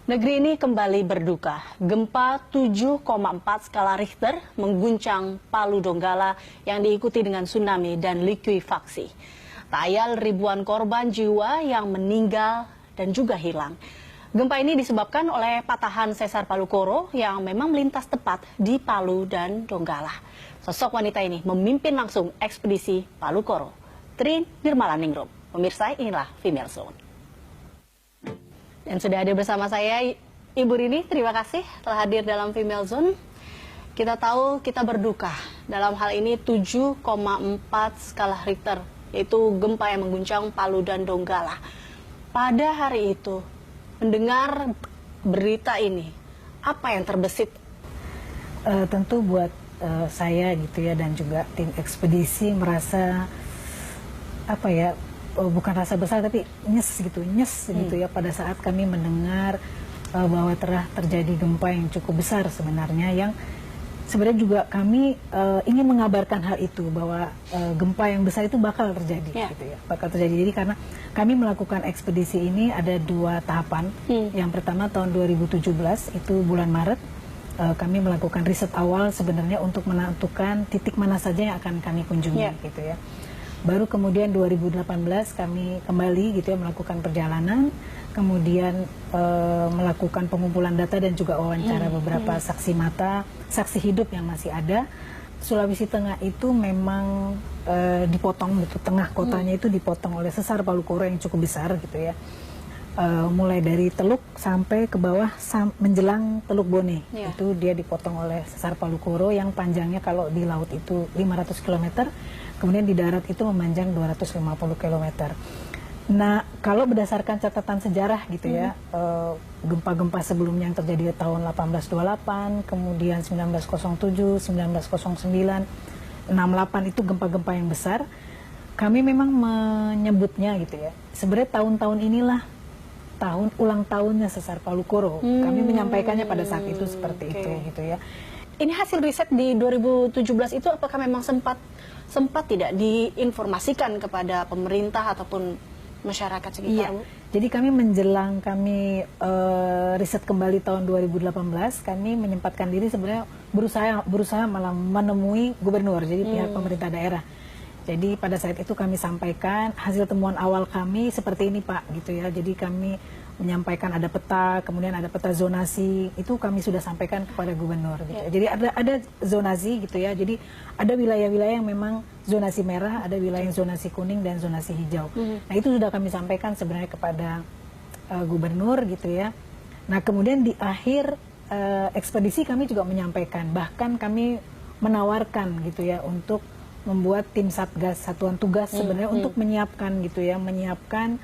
Negeri ini kembali berduka. Gempa 7,4 skala Richter mengguncang Palu Donggala yang diikuti dengan tsunami dan likuifaksi. Tak ayal ribuan korban jiwa yang meninggal dan juga hilang. Gempa ini disebabkan oleh patahan sesar Palu Koro yang memang melintas tepat di Palu dan Donggala. Sosok wanita ini memimpin langsung ekspedisi Palu Koro. Trin Nirmalaningrum. Pemirsa, inilah Female Zone. Dan sudah hadir bersama saya Ibu Rini, terima kasih telah hadir dalam Female Zone. Kita tahu kita berduka dalam hal ini 7,4 skala Richter, yaitu gempa yang mengguncang Palu dan Donggala. Pada hari itu, mendengar berita ini, apa yang terbesit? Tentu buat saya gitu ya, dan juga tim ekspedisi merasa apa ya, bukan rasa besar tapi nyes gitu ya pada saat kami mendengar bahwa telah terjadi gempa yang cukup besar sebenarnya, yang sebenarnya juga kami ingin mengabarkan hal itu, bahwa gempa yang besar itu bakal terjadi gitu ya, bakal terjadi. Jadi karena kami melakukan ekspedisi ini ada 2 tahapan. Yang pertama tahun 2017 itu bulan Maret, kami melakukan riset awal sebenarnya untuk menentukan titik mana saja yang akan kami kunjungi gitu ya. Baru kemudian 2018 kami kembali gitu ya melakukan perjalanan, kemudian melakukan pengumpulan data dan juga wawancara beberapa saksi mata, saksi hidup yang masih ada. Sulawesi Tengah itu memang dipotong gitu, tengah kotanya itu dipotong oleh sesar Palu Koro yang cukup besar gitu ya. Mulai dari Teluk sampai ke bawah menjelang Teluk Bone, itu dia dipotong oleh sesar Palu Koro yang panjangnya kalau di laut itu 500 km. Kemudian di darat itu memanjang 250 km. Nah, kalau berdasarkan catatan sejarah gitu ya, gempa-gempa sebelumnya yang terjadi di tahun 1828, kemudian 1907, 1909, 68 itu gempa-gempa yang besar. Kami memang menyebutnya gitu ya, sebenarnya tahun-tahun inilah tahun ulang tahunnya sesar Palu Koro. Kami menyampaikannya pada saat itu seperti itu gitu ya. Ini hasil riset di 2017 itu apakah memang sempat tidak diinformasikan kepada pemerintah ataupun masyarakat sekitar? Iya. Jadi kami menjelang kami riset kembali tahun 2018, kami menyempatkan diri sebenarnya berusaha malah menemui gubernur, jadi pihak pemerintah daerah. Jadi pada saat itu kami sampaikan hasil temuan awal kami seperti ini Pak gitu ya. Jadi kami menyampaikan ada peta, kemudian ada peta zonasi, itu kami sudah sampaikan kepada gubernur gitu. Jadi ada zonasi gitu ya. Jadi ada wilayah-wilayah yang memang zonasi merah, ada wilayah yang zonasi kuning dan zonasi hijau. Nah, itu sudah kami sampaikan sebenarnya kepada gubernur gitu ya. Nah, kemudian di akhir ekspedisi kami juga menyampaikan, bahkan kami menawarkan gitu ya untuk membuat tim satgas, satuan tugas sebenarnya untuk menyiapkan gitu ya, menyiapkan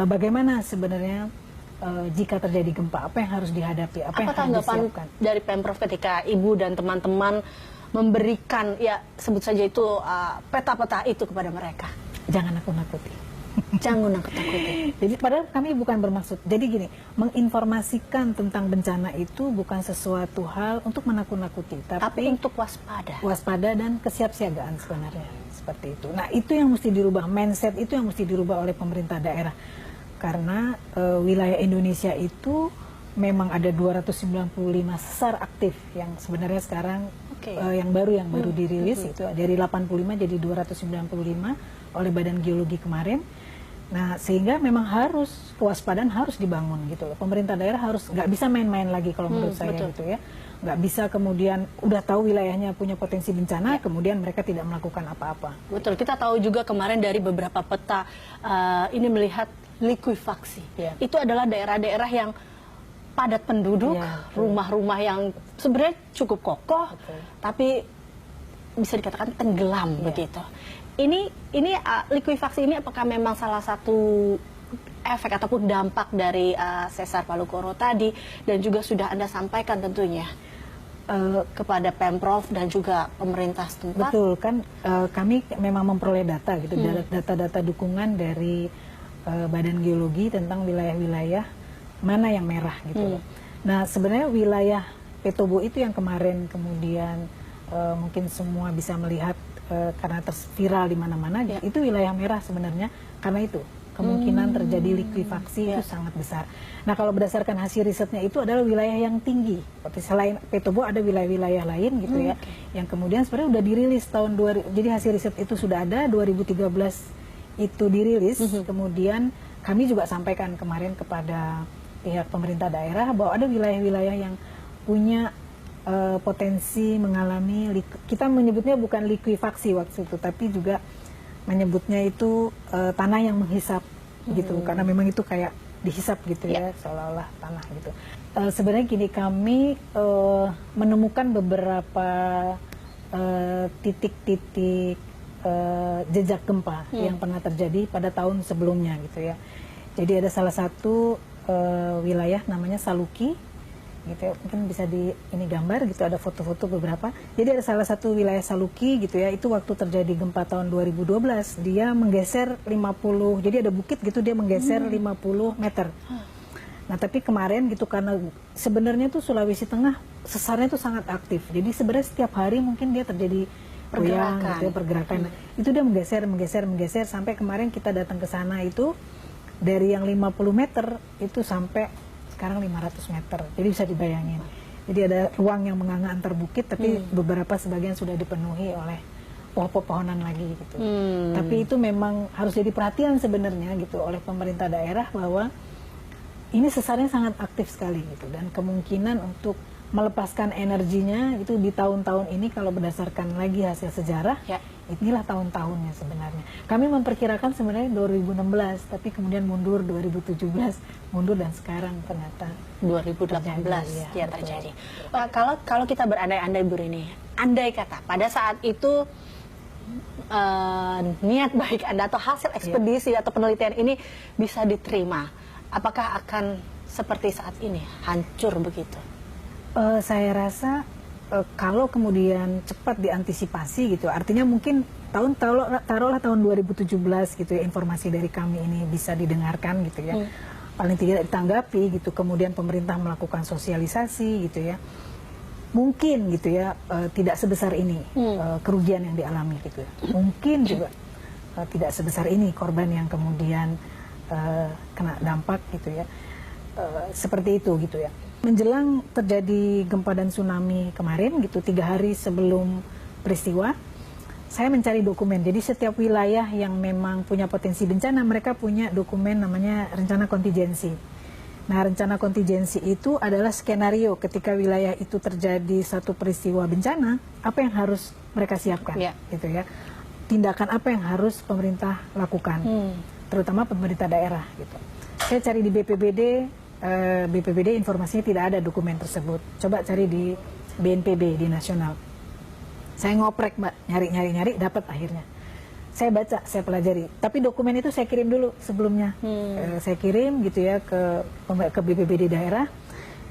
bagaimana sebenarnya jika terjadi gempa, apa yang harus dihadapi, apa yang harus disiapkan. Dari Pemprov ketika Ibu dan teman-teman memberikan, ya sebut saja itu peta-peta itu kepada mereka? Jangan nakut-nakuti. Jangan nakut-nakuti. Jadi padahal kami bukan bermaksud, jadi gini, menginformasikan tentang bencana itu bukan sesuatu hal untuk menakut-nakuti, tapi untuk waspada. Waspada dan kesiapsiagaan sebenarnya, seperti itu. Nah, itu yang mesti dirubah, mindset itu yang mesti dirubah oleh pemerintah daerah. Karena wilayah Indonesia itu memang ada 295 sesar aktif yang sebenarnya sekarang yang baru dirilis itu dari 85 jadi 295 oleh Badan Geologi kemarin. Nah, sehingga memang harus kewaspadaan harus dibangun gitu loh. Pemerintah daerah harus nggak bisa main-main lagi kalau menurut saya gitu ya. Nggak bisa kemudian udah tahu wilayahnya punya potensi bencana, kemudian mereka tidak melakukan apa-apa. Betul, kita tahu juga kemarin dari beberapa peta ini melihat likuifaksi. Itu adalah daerah-daerah yang padat penduduk, rumah-rumah yang sebenarnya cukup kokoh, tapi bisa dikatakan tenggelam begitu. Ini likuifaksi ini apakah memang salah satu efek ataupun dampak dari sesar Palu Koro tadi, dan juga sudah Anda sampaikan tentunya kepada Pemprov dan juga pemerintah setempat? Betul kan, kami memang memperoleh data gitu, data-data dukungan dari Badan Geologi tentang wilayah-wilayah mana yang merah gitu loh. Nah, sebenarnya wilayah Petobo itu yang kemarin kemudian mungkin semua bisa melihat karena terviral di mana-mana, itu wilayah merah sebenarnya karena itu kemungkinan terjadi likuifaksi itu sangat besar. Nah, kalau berdasarkan hasil risetnya itu adalah wilayah yang tinggi. Seperti selain Petobo ada wilayah-wilayah lain gitu ya, yang kemudian sebenarnya udah dirilis tahun 2000. Jadi hasil riset itu sudah ada 2013 itu dirilis. Kemudian kami juga sampaikan kemarin kepada pihak pemerintah daerah bahwa ada wilayah-wilayah yang punya potensi mengalami, kita menyebutnya bukan likuifaksi waktu itu, tapi juga menyebutnya itu tanah yang menghisap gitu, karena memang itu kayak dihisap gitu ya, seolah-olah tanah gitu. Sebenarnya gini, kami menemukan beberapa titik-titik jejak gempa yang pernah terjadi pada tahun sebelumnya gitu ya. Jadi ada salah satu wilayah namanya Saluki gitu ya, mungkin bisa di ini gambar gitu, ada foto-foto beberapa. Jadi ada salah satu wilayah Saluki gitu ya, itu waktu terjadi gempa tahun 2012 dia menggeser 50, jadi ada bukit gitu, dia menggeser 50 meter. Nah, tapi kemarin gitu, karena sebenarnya tuh Sulawesi Tengah sesarnya tuh sangat aktif, jadi sebenarnya setiap hari mungkin dia terjadi goyang gitu ya, pergerakan. Itu dia menggeser sampai kemarin kita datang ke sana itu dari yang 50 meter itu sampai sekarang 500 meter. Jadi bisa dibayangin. Jadi ada ruang yang menganga antar bukit, tapi beberapa sebagian sudah dipenuhi oleh pohon-pohonan lagi gitu. Tapi itu memang harus jadi perhatian sebenarnya gitu oleh pemerintah daerah, bahwa ini sesarnya sangat aktif sekali gitu, dan kemungkinan untuk melepaskan energinya itu di tahun-tahun ini, kalau berdasarkan lagi hasil sejarah, inilah tahun-tahunnya sebenarnya. Kami memperkirakan sebenarnya 2016, tapi kemudian mundur 2017, mundur, dan sekarang ternyata 2018 ya terjadi. Kalau kita berandai-andai Bu Rini, andai kata pada saat itu niat baik Anda atau hasil ekspedisi atau penelitian ini bisa diterima, apakah akan seperti saat ini, hancur begitu? Saya rasa kalau kemudian cepat diantisipasi gitu, artinya mungkin taruhlah tahun 2017 gitu ya, informasi dari kami ini bisa didengarkan gitu ya, paling tidak ditanggapi gitu, kemudian pemerintah melakukan sosialisasi gitu ya, mungkin gitu ya, tidak sebesar ini kerugian yang dialami gitu ya. Mungkin juga tidak sebesar ini korban yang kemudian kena dampak gitu ya, seperti itu gitu ya. Menjelang terjadi gempa dan tsunami kemarin gitu, 3 hari sebelum peristiwa, saya mencari dokumen. Jadi setiap wilayah yang memang punya potensi bencana, mereka punya dokumen namanya rencana kontingensi. Nah, rencana kontingensi itu adalah skenario ketika wilayah itu terjadi satu peristiwa bencana, apa yang harus mereka siapkan, gitu ya. Tindakan apa yang harus pemerintah lakukan, terutama pemerintah daerah gitu. Saya cari di BPBD informasinya tidak ada dokumen tersebut. Coba cari di BNPB, di nasional. Saya ngoprek, Mbak, nyari, dapat akhirnya. Saya baca, saya pelajari. Tapi dokumen itu saya kirim dulu sebelumnya. Saya kirim gitu ya ke BPBD daerah.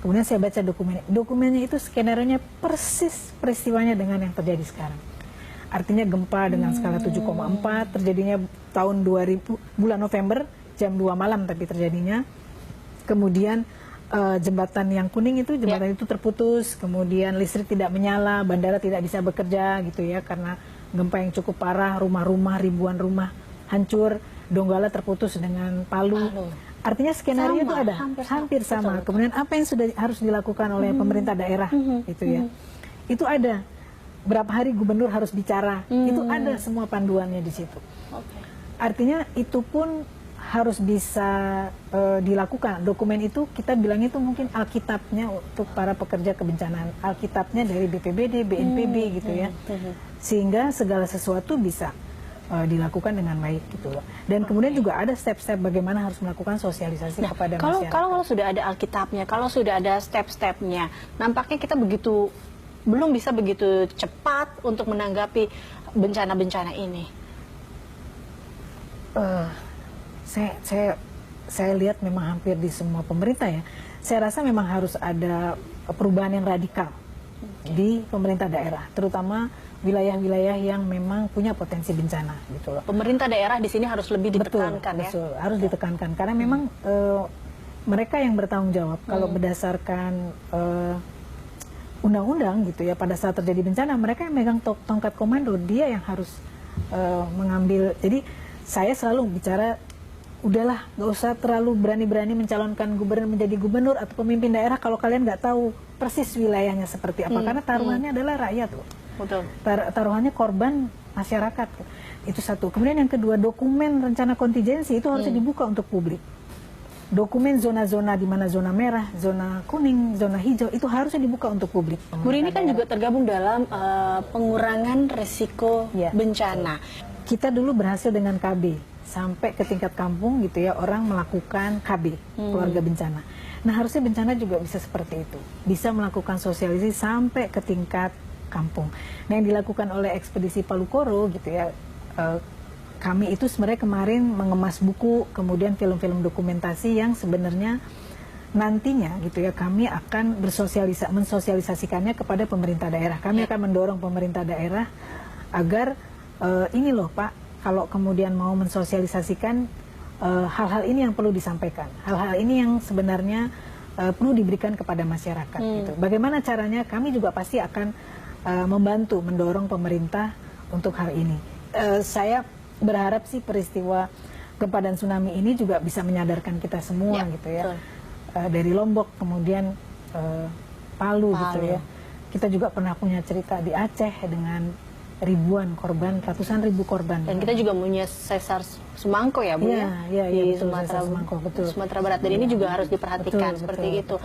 Kemudian saya baca dokumennya. Dokumennya itu skenario-nya persis peristiwanya dengan yang terjadi sekarang. Artinya gempa dengan skala 7,4 terjadinya tahun 2000 bulan November jam 2 malam, tapi terjadinya. Kemudian jembatan yang kuning itu, jembatan itu terputus, kemudian listrik tidak menyala, bandara tidak bisa bekerja gitu ya, karena gempa yang cukup parah, rumah-rumah, ribuan rumah hancur, Donggala terputus dengan Palu. Artinya skenario itu ada, hampir sama. Kemudian apa yang sudah harus dilakukan oleh pemerintah daerah gitu ya, itu ada. Berapa hari gubernur harus bicara, itu ada semua panduannya di situ. Artinya itu pun harus bisa dilakukan. Dokumen itu kita bilang itu mungkin alkitabnya untuk para pekerja kebencanaan, alkitabnya dari BPBD, BNPB gitu ya, sehingga segala sesuatu bisa dilakukan dengan baik gitu loh. Dan kemudian juga ada step-step bagaimana harus melakukan sosialisasi kepada masyarakat. Kalau sudah ada alkitabnya, kalau sudah ada step-stepnya, nampaknya kita belum bisa begitu cepat untuk menanggapi bencana-bencana ini. Saya lihat memang hampir di semua pemerintah ya. Saya rasa memang harus ada perubahan yang radikal di pemerintah daerah, terutama wilayah-wilayah yang memang punya potensi bencana gitu loh. Pemerintah daerah di sini harus lebih ditekankan, betul, harus ditekankan karena memang mereka yang bertanggung jawab. Kalau berdasarkan undang-undang gitu ya, pada saat terjadi bencana mereka yang megang tongkat komando, dia yang harus mengambil. Jadi saya selalu bicara udahlah, nggak usah terlalu berani-berani mencalonkan gubernur menjadi gubernur atau pemimpin daerah kalau kalian nggak tahu persis wilayahnya seperti apa, karena taruhannya adalah rakyat loh. Betul. Taruhannya korban masyarakat. Itu satu. Kemudian yang kedua, dokumen rencana kontingensi itu harusnya dibuka untuk publik. Dokumen zona-zona di mana zona merah, zona kuning, zona hijau itu harusnya dibuka untuk publik. Bu Rini kan juga tergabung dalam pengurangan resiko bencana. Kita dulu berhasil dengan KB sampai ke tingkat kampung gitu ya, orang melakukan KB, keluarga bencana. Nah, harusnya bencana juga bisa seperti itu. Bisa melakukan sosialisasi sampai ke tingkat kampung. Nah, yang dilakukan oleh ekspedisi Palu Koro gitu ya, kami itu sebenarnya kemarin mengemas buku, kemudian film-film dokumentasi yang sebenarnya nantinya gitu ya kami akan mensosialisasikannya kepada pemerintah daerah. Kami akan mendorong pemerintah daerah agar ini loh Pak, kalau kemudian mau mensosialisasikan hal-hal ini yang perlu disampaikan, hal-hal ini yang sebenarnya perlu diberikan kepada masyarakat. Gitu. Bagaimana caranya? Kami juga pasti akan membantu mendorong pemerintah untuk hal ini. Saya berharap sih peristiwa gempa dan tsunami ini juga bisa menyadarkan kita semua gitu ya. Dari Lombok kemudian Palu gitu ya. Kita juga pernah punya cerita di Aceh dengan ribuan korban, ratusan ribu korban. Dan kita juga punya Sesar Sumangko ya Bu ya, di Sumatera Barat. Dan ini juga harus diperhatikan seperti itu.